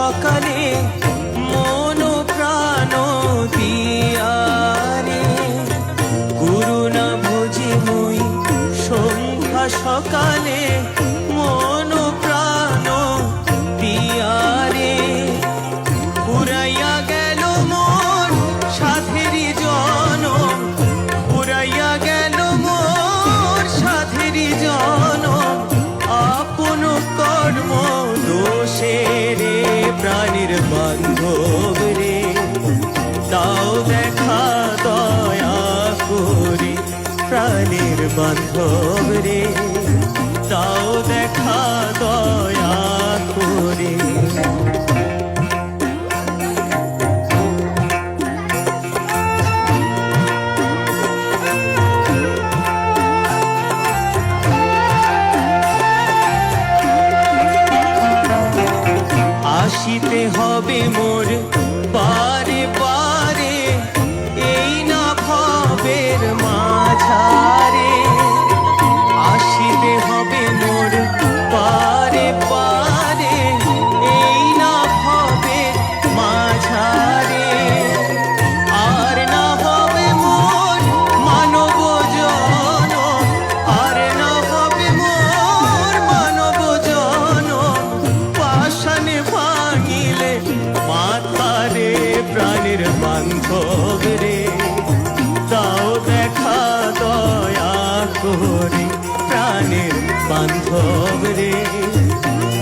সকালে মন প্রাণ দিয়ারে গুরু না ভজি মুই সন্ধ্যা সকালে মন প্রাণ দিয়ারে পুরাইয়া গেল মোর সাধেরি জনম পুরাইয়া গেল মোর সাধেরি জনম আপন কর্ম দোষে রে প্রাণীর বান্ধব রে তাও দেখা দয়া করে প্রাণীর বান্ধব রে তাও দেখা দয়া করে আসিতে হবে মোর পারে পারে এই না ভবের মাঝারে আসিতে হবে মোর পারে পারে এই না ভবের মাঝারে আর না হবে মোর মানব জনম আর না হবে মোর মানব জনম পাষাণে ভাঙিলে মাতারে প্রাণীর বান্ধব রে তাও দেখা দয়া করে প্রাণীর বান্ধব রে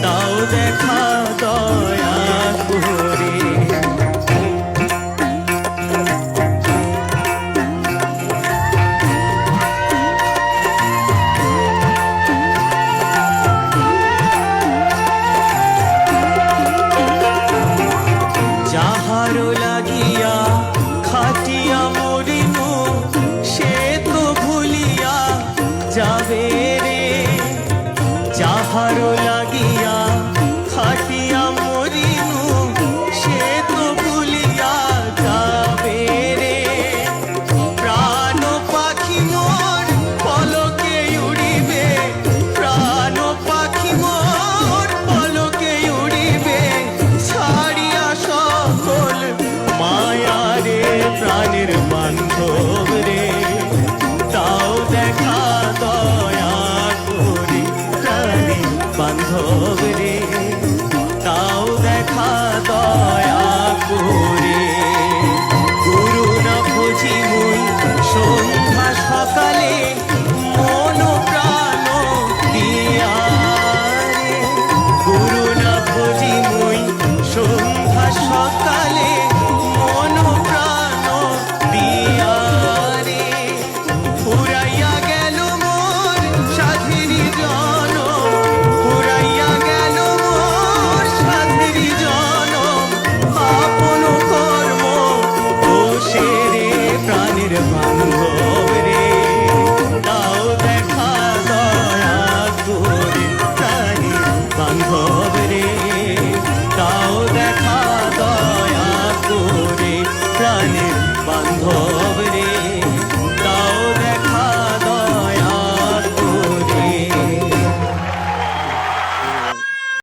তাও দেখা দয়া করে যাহারো লাগিয়া খাটিয়া মরিনু সে তো ভুলিয়া যাবে রে যাহারো লাগিয়া খাটিয়া মরিনু সে তো ভুলিয়া যাবে রে প্রাণ পাখি মোর পলকে উড়িবে প্রাণ পাখি মোর পলকে উড়িবে ছাড়িয়া সকল মায়া রে প্রাণীর বান্ধব রে তাও দেখা দয়া করে প্রাণীর বান্ধব রে তাও দেখা দয়া করে গুরু না ভজি মুই সন্ধ্যা সকালে মন প্রাণ দিয়ারে গুরু না ভজি মুই সন্ধ্যা সকালে মন প্রাণ দিয়ারে পুরাইয়া গেল মোর সাধেরি জনম পুরাইয়া গেল মোর সাধেরি জনম আপন কর্ম দোষে রে প্রাণীর